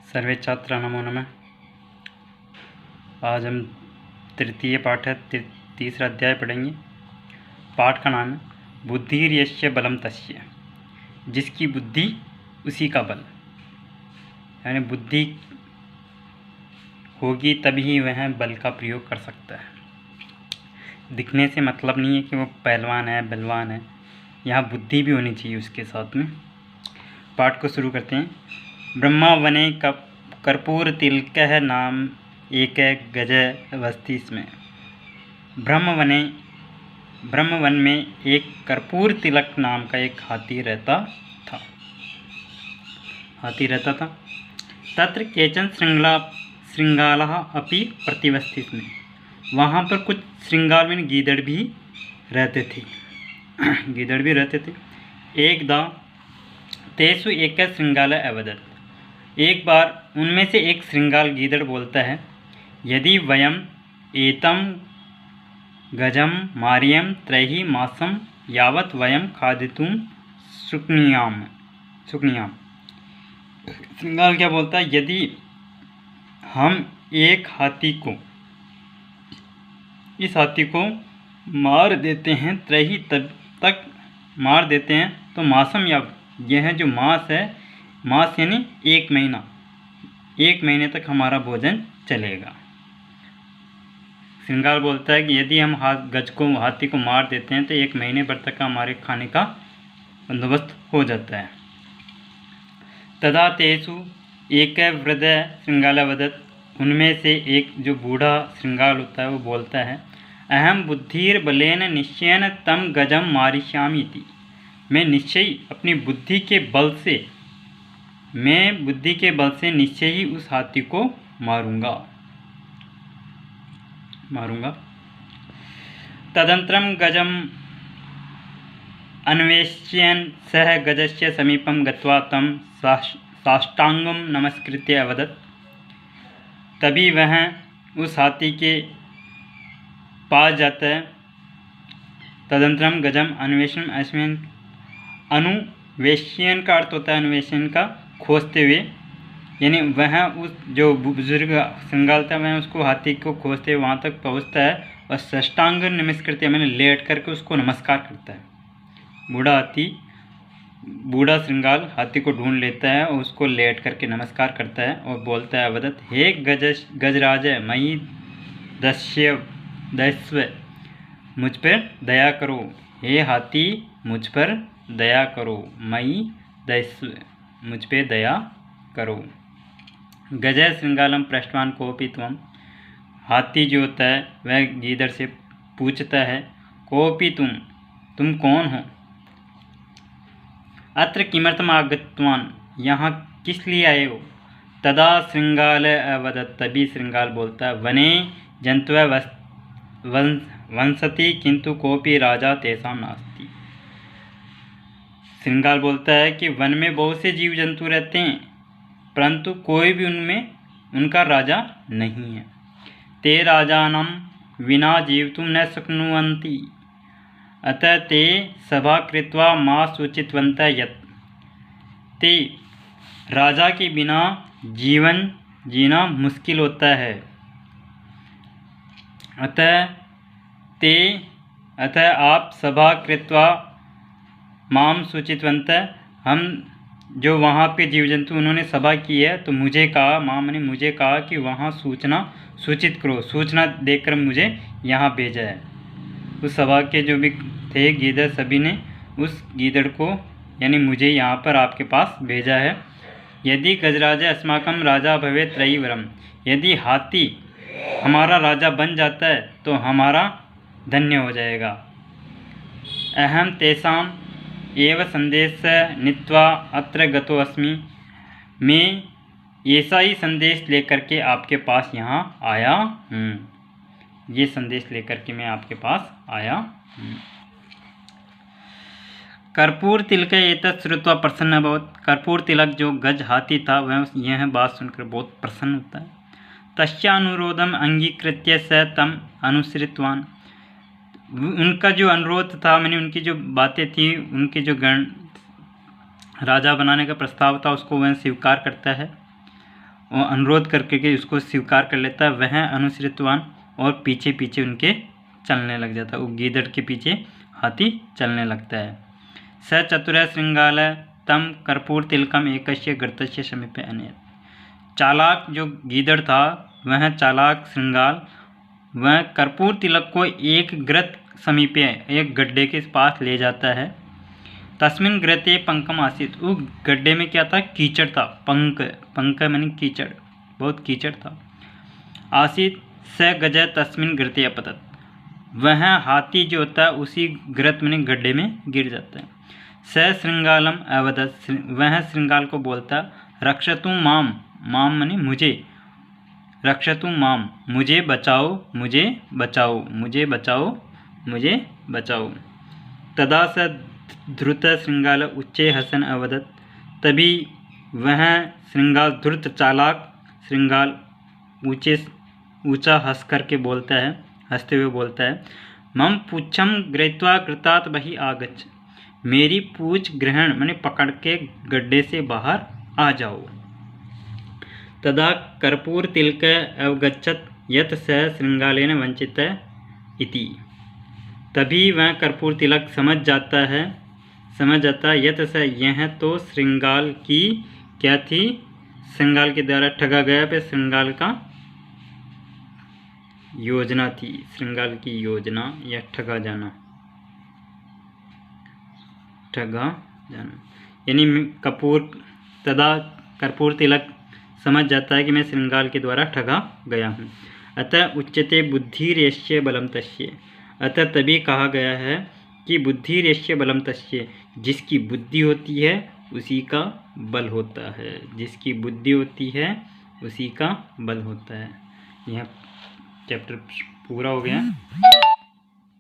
सर्वे छात्रा नमो नमः। आज हम तृतीय पाठ है तीसरा अध्याय पढ़ेंगे। पाठ का नाम है बुद्धिर्यस्य बलम तस्य, जिसकी बुद्धि उसी का बल। यानी बुद्धि होगी तभी वह बल का प्रयोग कर सकता है। दिखने से मतलब नहीं है कि वो पहलवान है बलवान है, यहाँ बुद्धि भी होनी चाहिए उसके साथ में। पाठ को शुरू करते हैं। ब्रह्मा वने कर्पूर तिलकः नाम एक गज वस्ती में। ब्रह्मवन में एक कर्पूर तिलक नाम का एक हाथी रहता था। तत्र केचन श्रृंगालः अपि प्रतिवस्थित में। वहाँ पर कुछ श्रृंगाल में गीदड़ भी रहते थे। एकदा तेषु एक श्रृंगाल अवदत्। एक बार उनमें से एक श्रृंगाल गीदड़ बोलता है, यदि वयम एतम गजम मार्यम त्रयी मासम यावत वयम खादितुम सुक्नियाम। श्रृंगाल क्या बोलता है, यदि हम इस हाथी को मार देते हैं, त्रयी तब तक मार देते हैं, तो मासम या यह जो मास है, मास यानी 1 महीना, 1 महीने तक हमारा भोजन चलेगा। श्रृंगाल बोलता है कि यदि हम हाथी को मार देते हैं तो 1 महीने भर तक का हमारे खाने का बंदोबस्त हो जाता है। तदा तेषु एक वृद्ध श्रृंगाल वदत्। उनमें से एक जो बूढ़ा श्रृंगाल होता है वो बोलता है, अहम बुद्धिर्बलेन निश्चयेन तम गजम मारिष्यामि इति। मैं अपनी बुद्धि के बल से निश्चय ही उस हाथी को मारूंगा। तदनन्तरं गजम अन्वेष्यन् सह गजस्य समीपं गत्वा तं साष्टांगं नमस्कृत्य अवदत्। तभी वह उस हाथी के पास जाता है। तदनन्तरं गजम अनुवेश्यन का अर्थ होता है अन्वेषण का खोजते हुए, यानी वह उस जो बुजुर्ग श्रृंगाल था वह उसको हाथी को खोजते हुए वहाँ तक पहुँचता है और साष्टांग नमस्कृत्य मैंने लेट करके उसको नमस्कार करता है। बूढ़ा श्रृंगाल हाथी को ढूंढ लेता है और उसको लेट करके नमस्कार करता है और बोलता है, अवदत्, हे गजराज मयि दस्व, मुझ पर दया करो। हे हाथी मुझ पर दया करो। मयि दस्व, मुझ पर दया करो। गजय श्रृंगालम पृष्ठवान कोपि त्वम। हाथी जो होता है वह गीदड़ से पूछता है, कोपि तुम कौन हो? अत्र किमर्थम आगतवान, यहाँ किस लिए आए हो? तदा श्रृंगाल अवदत्। तभी श्रृंगाल बोलता है, वने जंतवः वंसति किंतु कोपि राजा तेषां नास्ति। श्रृंगाल बोलता है कि वन में बहुत से जीव जंतु रहते हैं परंतु कोई भी उनमें उनका राजा नहीं है। ते राजानं विना जीवितुं न शक्नुवन्ति, अतः ते सभा कृत्वा मा सूचितवन्तः यत्। ते राजा के बिना जीवन जीना मुश्किल होता है। अतः आप सभा कृत्वा माम सूचितवन्तः, हम जो वहाँ पे जीव जंतु उन्होंने सभा की है तो मुझे कहा कि वहाँ सूचित करो, सूचना देकर मुझे यहाँ भेजा है। उस सभा के जो भी थे गीदड़, सभी ने उस गीदड़ को यानी मुझे यहाँ पर आपके पास भेजा है। यदि गजराज अस्माकं राजा भवेत् त्रयीवरम, यदि हाथी हमारा राजा बन जाता है तो हमारा धन्य हो जाएगा। अहम तेषाम एव संदेश नीत्वा अत्र गतो अस्मि, मैं ऐसा ही संदेश लेकर के आपके पास यहाँ आया हूँ। ये संदेश लेकर के मैं आपके पास आया हूँ। कर्पूर तिलक एतत् श्रुत्वा प्रसन्न अभवत्। कर्पूर तिलक जो गज हाथी था वह यह बात सुनकर बहुत प्रसन्न होता है। तस्यानुरोधम अंगीकृत्य स तम अनुसृतवान। उनका जो अनुरोध था, मैंने उनकी जो बातें थी, उनके जो राजा बनाने का प्रस्ताव था उसको वह स्वीकार करता है और अनुरोध करके के उसको स्वीकार कर लेता है, वह अनुसृतवान और पीछे पीछे उनके चलने लग जाता है। वो गीदड़ के पीछे हाथी चलने लगता है। स चतुर श्रृंगाल तम कर्पूर तिलकम एकस्य गर्तस्य समीपे अनेत। चालाक जो गीदड़ था वह चालाक श्रृंगाल वह कर्पूर तिलक को एक ग्रत समीपे एक गड्ढे के पास ले जाता है। तस्मिन ग्रते पंकम आसित। उस गड्ढे में क्या था? कीचड़ था। पंक मानी कीचड़, बहुत कीचड़ था। आसित स गज तस्मिन ग्रते अपतत। वह हाथी जो होता है उसी ग्रत मानी गड्ढे में गिर जाता है। स श्रृंगालम अवदत। वह श्रृंगाल को बोलता रक्षतु माम, माम मानी मुझे, रक्षतु माम मुझे बचाओ, मुझे बचाओ, मुझे बचाओ, मुझे बचाओ। तदा स ध्रुत श्रृंगाल उच्चे हसन अवदत। तभी वह श्रृंगाल ध्रुत चालाक श्रृंगाल ऊंचा हंस करके बोलता है, हंसते हुए बोलता है, मम पुच्छम गृहीत्वा कृतात् बहि आगच्छ। मेरी पूछ ग्रहण माने पकड़ के गड्ढे से बाहर आ जाओ। तदा कर्पूर तिलक अवगच्छत यत स श्रृंगालेन वंचित इति। तभी वह कर्पूर तिलक समझ जाता है यत स यह तो श्रृंगाल की क्या थी? श्रृंगाल के द्वारा ठगा गया पे श्रृंगाल का योजना थी, श्रृंगाल की योजना या ठगा जाना यानी तदा कर्पूर तिलक समझ जाता है कि मैं श्रृंगाल के द्वारा ठगा गया हूँ। अतः उच्यते बुद्धिर्यस्य बलम तस्य। अतः तभी कहा गया है कि बुद्धिर्यस्य बलम तस्य, जिसकी बुद्धि होती है उसी का बल होता है, जिसकी बुद्धि होती है उसी का बल होता है। यह चैप्टर पूरा हो गया।